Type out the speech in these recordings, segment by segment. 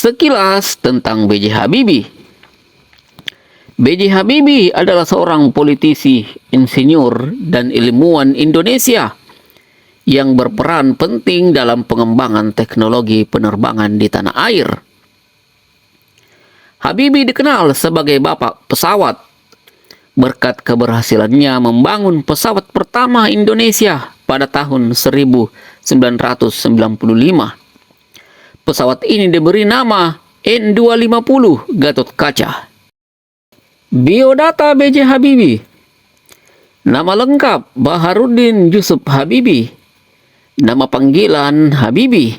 Sekilas tentang B.J. Habibie. B.J. Habibie adalah seorang politisi, insinyur, dan ilmuwan Indonesia yang berperan penting dalam pengembangan teknologi penerbangan di tanah air. Habibie dikenal sebagai bapak pesawat berkat keberhasilannya membangun pesawat pertama Indonesia pada tahun 1995. Pesawat ini diberi nama N250 Gatotkaca. Biodata B.J. Habibie. Nama lengkap Baharudin Yusuf Habibie. Nama panggilan Habibie.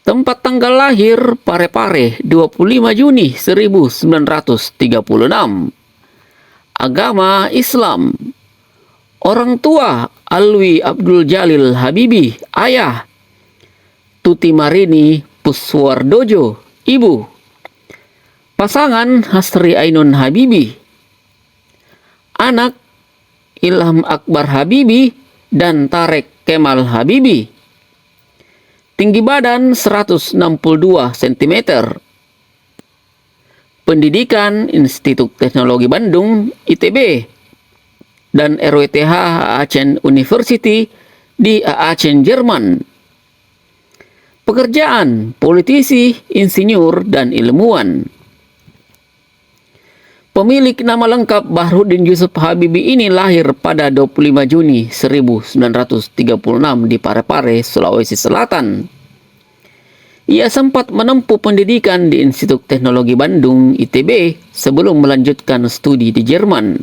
Tempat tanggal lahir Parepare 25 Juni 1936. Agama Islam. Orang tua Alwi Abdul Jalil Habibie, ayah. Tuti Marini Puswardojo, ibu. Pasangan Hasri Ainun Habibie. Anak Ilham Akbar Habibie dan Tarek Kemal Habibie. Tinggi badan 162 cm. Pendidikan Institut Teknologi Bandung, ITB. Dan RWTH Aachen University di Aachen, Jerman. Pekerjaan, politisi, insinyur, dan ilmuwan. Pemilik nama lengkap Baharudin Yusuf Habibie ini lahir pada 25 Juni 1936 di Parepare, Sulawesi Selatan. Ia sempat menempuh pendidikan di Institut Teknologi Bandung, ITB, sebelum melanjutkan studi di Jerman.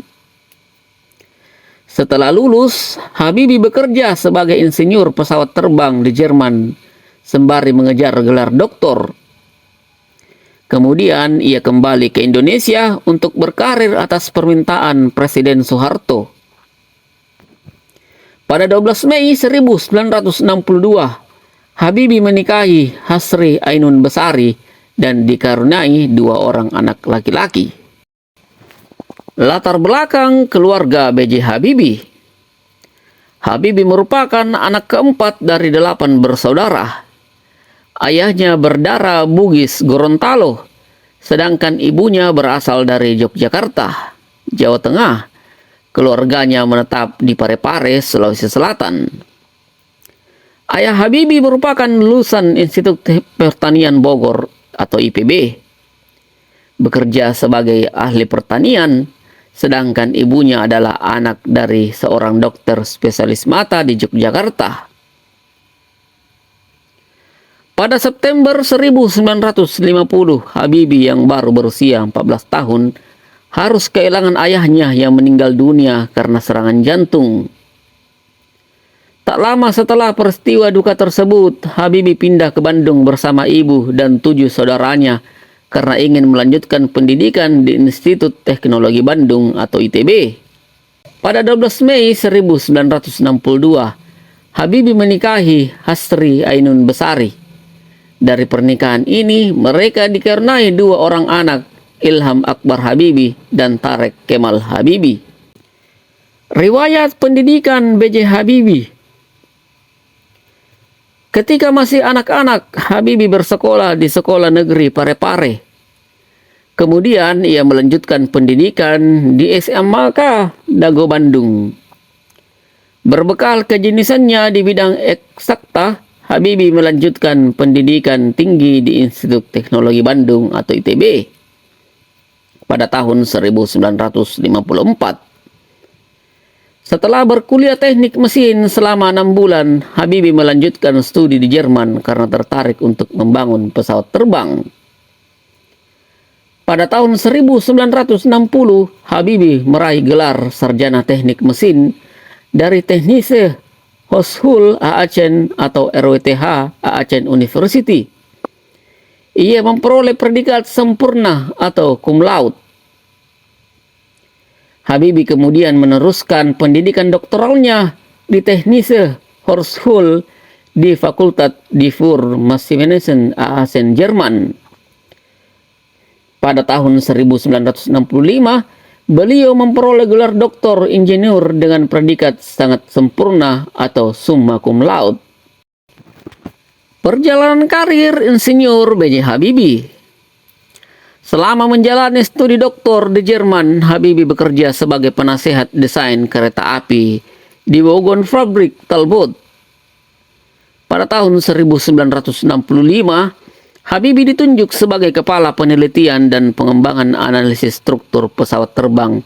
Setelah lulus, Habibie bekerja sebagai insinyur pesawat terbang di Jerman sembari mengejar gelar doktor. Kemudian ia kembali ke Indonesia untuk berkarir atas permintaan Presiden Soeharto. Pada 12 Mei 1962, Habibie menikahi Hasri Ainun Besari dan dikaruniai 2 orang anak laki-laki. Latar belakang keluarga B.J. Habibie. Habibie merupakan anak keempat dari 8 bersaudara. Ayahnya berdarah Bugis Gorontalo, sedangkan ibunya berasal dari Yogyakarta, Jawa Tengah. Keluarganya menetap di Parepare, Sulawesi Selatan. Ayah Habibie merupakan lulusan Institut Pertanian Bogor atau IPB. Bekerja sebagai ahli pertanian, sedangkan ibunya adalah anak dari seorang dokter spesialis mata di Yogyakarta. Pada September 1950, Habibie yang baru berusia 14 tahun harus kehilangan ayahnya yang meninggal dunia karena serangan jantung. Tak lama setelah peristiwa duka tersebut, Habibie pindah ke Bandung bersama ibu dan 7 saudaranya karena ingin melanjutkan pendidikan di Institut Teknologi Bandung atau ITB. Pada 12 Mei 1962, Habibie menikahi Hasri Ainun Besari. Dari pernikahan ini, mereka dikaruniai 2 orang anak, Ilham Akbar Habibie dan Tarek Kemal Habibie. Riwayat pendidikan B.J. Habibie. Ketika masih anak-anak, Habibie bersekolah di Sekolah Negeri Parepare. Kemudian ia melanjutkan pendidikan di SMK Dago Bandung. Berbekal kejeniusannya di bidang eksakta, Habibie melanjutkan pendidikan tinggi di Institut Teknologi Bandung atau ITB pada tahun 1954. Setelah berkuliah teknik mesin selama 6 bulan, Habibie melanjutkan studi di Jerman karena tertarik untuk membangun pesawat terbang. Pada tahun 1960, Habibie meraih gelar sarjana teknik mesin dari Technische Hochschule Aachen atau RWTH Aachen University. Ia memperoleh predikat sempurna atau cum laude. Habibie kemudian meneruskan pendidikan doktoralnya di Technische Hochschule di Fakultas für Maschinenwesen Aachen, Jerman. Pada tahun 1965, beliau memperoleh gelar doktor insinyur dengan predikat sangat sempurna atau summa cum laude. Perjalanan karir Insinyur B.J. Habibie. Selama menjalani studi doktor di Jerman, Habibie bekerja sebagai penasehat desain kereta api di Wagon Fabrik Talbot. Pada tahun 1965, Habibie ditunjuk sebagai kepala penelitian dan pengembangan analisis struktur pesawat terbang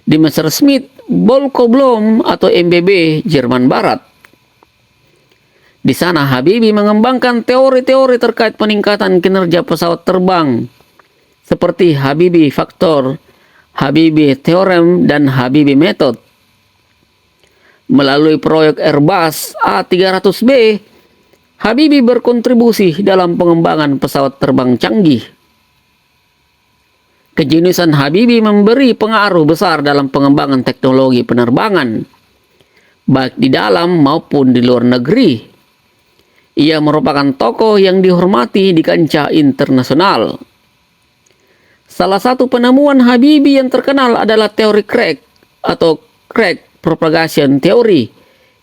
di Messerschmitt Volkoblom atau MBB, Jerman Barat. Di sana Habibie mengembangkan teori-teori terkait peningkatan kinerja pesawat terbang seperti Habibie Factor, Habibie Theorem, dan Habibie Method. Melalui proyek Airbus A300B, Habibie berkontribusi dalam pengembangan pesawat terbang canggih. Kejeniusan Habibie memberi pengaruh besar dalam pengembangan teknologi penerbangan, baik di dalam maupun di luar negeri. Ia merupakan tokoh yang dihormati di kancah internasional. Salah satu penemuan Habibie yang terkenal adalah teori Craig atau Craig Propagation Theory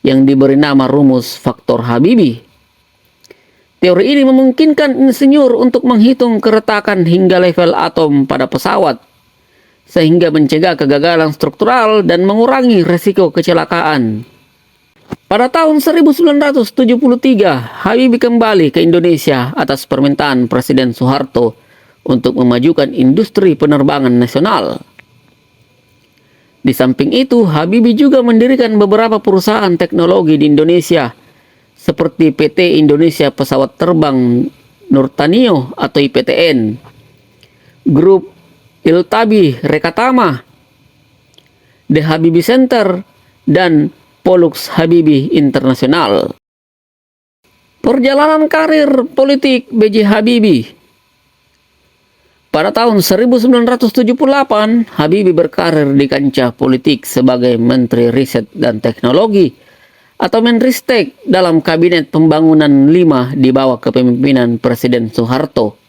yang diberi nama rumus faktor Habibie. Teori ini memungkinkan insinyur untuk menghitung keretakan hingga level atom pada pesawat, sehingga mencegah kegagalan struktural dan mengurangi risiko kecelakaan. Pada tahun 1973, Habibie kembali ke Indonesia atas permintaan Presiden Soeharto untuk memajukan industri penerbangan nasional. Di samping itu, Habibie juga mendirikan beberapa perusahaan teknologi di Indonesia, seperti PT Indonesia Pesawat Terbang Nurtanio atau IPTN, Grup Iltabi Rekatama, The Habibie Center, dan Pollux Habibie Internasional. Perjalanan karir politik B.J. Habibie. Pada tahun 1978, Habibie berkarir di kancah politik sebagai Menteri Riset dan Teknologi atau Menristek dalam Kabinet Pembangunan 5 di bawah kepemimpinan Presiden Soeharto.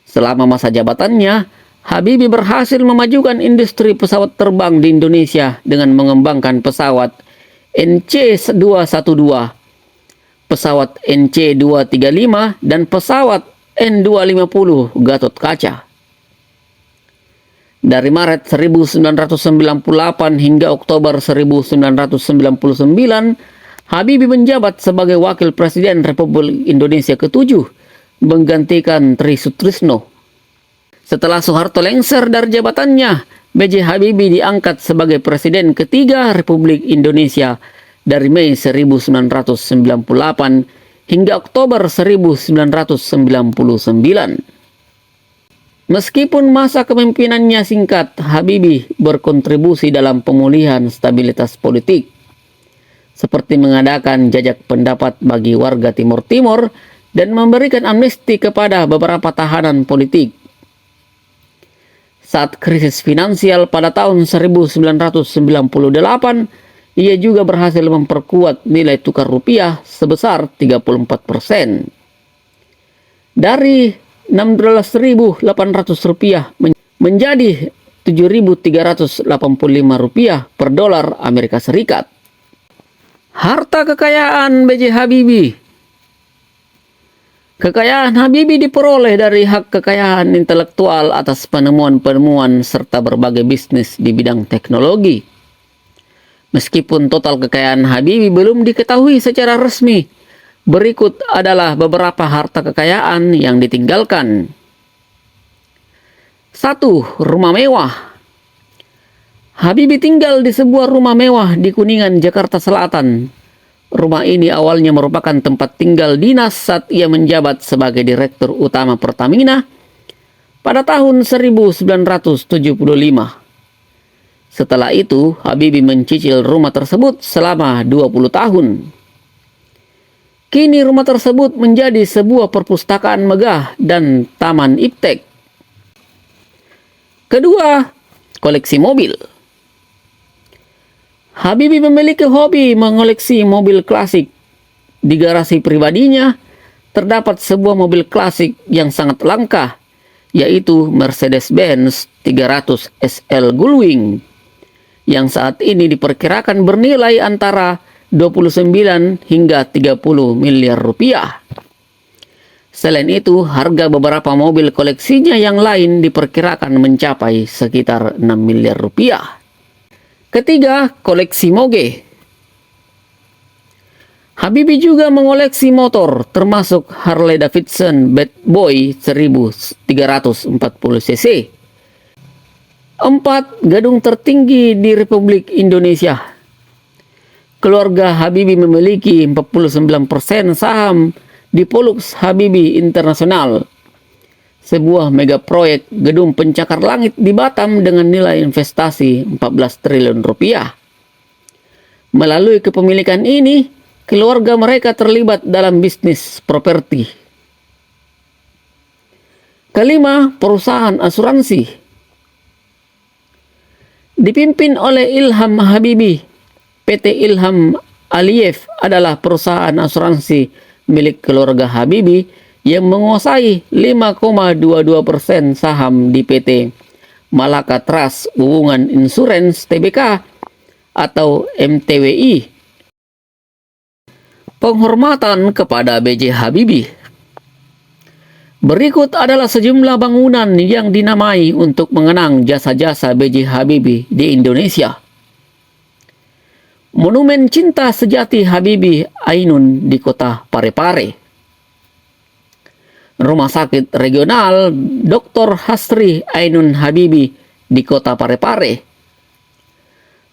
Selama masa jabatannya, Habibie berhasil memajukan industri pesawat terbang di Indonesia dengan mengembangkan pesawat NC-212, pesawat NC-235, dan pesawat N-250 Gatot Kaca. Dari Maret 1998 hingga Oktober 1999, Habibie menjabat sebagai Wakil Presiden Republik Indonesia ke-7, menggantikan Tri Sutrisno. Setelah Soeharto lengser dari jabatannya, B.J. Habibie diangkat sebagai Presiden ketiga Republik Indonesia dari Mei 1998 hingga Oktober 1999. Meskipun masa kepemimpinannya singkat, Habibie berkontribusi dalam pemulihan stabilitas politik, seperti mengadakan jajak pendapat bagi warga Timur Timur dan memberikan amnesti kepada beberapa tahanan politik. Saat krisis finansial pada tahun 1998, ia juga berhasil memperkuat nilai tukar rupiah sebesar 34%. Dari Rp16.800 menjadi Rp7.385 per dolar Amerika Serikat. Harta kekayaan B.J. Habibie. Kekayaan Habibie diperoleh dari hak kekayaan intelektual atas penemuan-penemuan serta berbagai bisnis di bidang teknologi. Meskipun total kekayaan Habibie belum diketahui secara resmi, berikut adalah beberapa harta kekayaan yang ditinggalkan. 1. Rumah mewah. Habibie tinggal di sebuah rumah mewah di Kuningan, Jakarta Selatan. Rumah ini awalnya merupakan tempat tinggal dinas saat ia menjabat sebagai Direktur Utama Pertamina pada tahun 1975. Setelah itu, Habibie mencicil rumah tersebut selama 20 tahun. Kini rumah tersebut menjadi sebuah perpustakaan megah dan taman iptek. Kedua, koleksi mobil. Habibie memiliki hobi mengoleksi mobil klasik. Di garasi pribadinya terdapat sebuah mobil klasik yang sangat langka, yaitu Mercedes-Benz 300 SL Gullwing, yang saat ini diperkirakan bernilai antara 29 hingga 30 miliar rupiah. Selain itu, harga beberapa mobil koleksinya yang lain diperkirakan mencapai sekitar 6 miliar rupiah. Ketiga, koleksi moge. Habibie juga mengoleksi motor, termasuk Harley Davidson Bad Boy 1340 cc. 4. Gedung tertinggi di Republik Indonesia. Keluarga Habibie memiliki 49% saham di Polux Habibie Internasional, sebuah mega proyek gedung pencakar langit di Batam dengan nilai investasi 14 triliun rupiah. Melalui kepemilikan ini, keluarga mereka terlibat dalam bisnis properti. Kelima, perusahaan asuransi. Dipimpin oleh Ilham Habibie, PT Ilham Aliyev adalah perusahaan asuransi milik keluarga Habibie yang menguasai 5,22% saham di PT Malaka Trust Hubungan Insurance Tbk atau MTWI. Penghormatan kepada B.J. Habibie. Berikut adalah sejumlah bangunan yang dinamai untuk mengenang jasa-jasa B.J. Habibie di Indonesia. Monumen Cinta Sejati Habibie Ainun di kota Parepare. Rumah Sakit Regional Dr. Hasri Ainun Habibie di kota Parepare.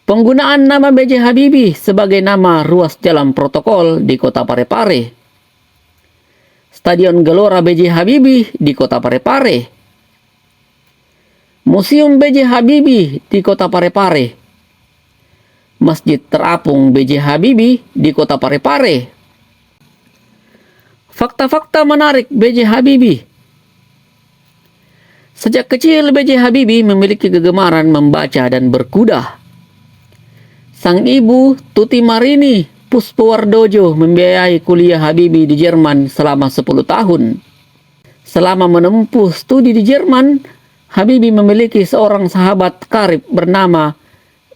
Penggunaan nama B.J. Habibie sebagai nama ruas jalan protokol di kota Parepare. Stadion Gelora B.J. Habibie di kota Parepare. Museum B.J. Habibie di kota Parepare. Masjid Terapung B.J. Habibie di kota Parepare. Fakta-fakta menarik B.J. Habibie. Sejak kecil B.J. Habibie memiliki kegemaran membaca dan berkuda. Sang ibu, Tuti Marini Puspowardojo, membiayai kuliah Habibie di Jerman selama 10 tahun. Selama menempuh studi di Jerman, Habibie memiliki seorang sahabat karib bernama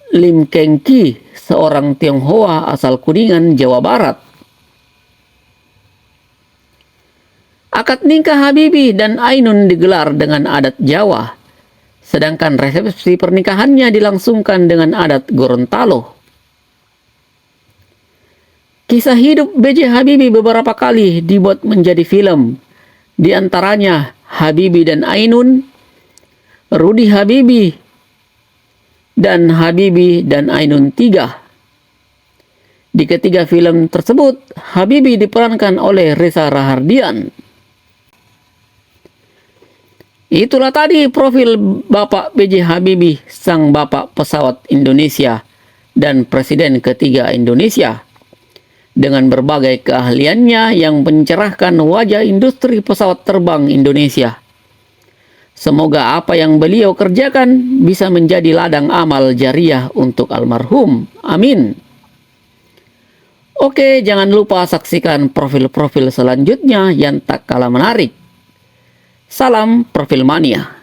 Lim Keng Ki, seorang Tionghoa asal Kuningan, Jawa Barat. Akad nikah Habibie dan Ainun digelar dengan adat Jawa, sedangkan resepsi pernikahannya dilangsungkan dengan adat Gorontalo. Kisah hidup B.J. Habibie beberapa kali dibuat menjadi film, di antaranya Habibie dan Ainun, Rudy Habibie, dan Habibie dan Ainun 3. Di ketiga film tersebut, Habibie diperankan oleh Reza Rahardian. Itulah tadi profil Bapak B.J. Habibie, sang bapak pesawat Indonesia dan Presiden ketiga Indonesia, dengan berbagai keahliannya yang mencerahkan wajah industri pesawat terbang Indonesia. Semoga apa yang beliau kerjakan bisa menjadi ladang amal jariah untuk almarhum. Amin. Oke, jangan lupa saksikan profil-profil selanjutnya yang tak kalah menarik. Salam Profil Mania.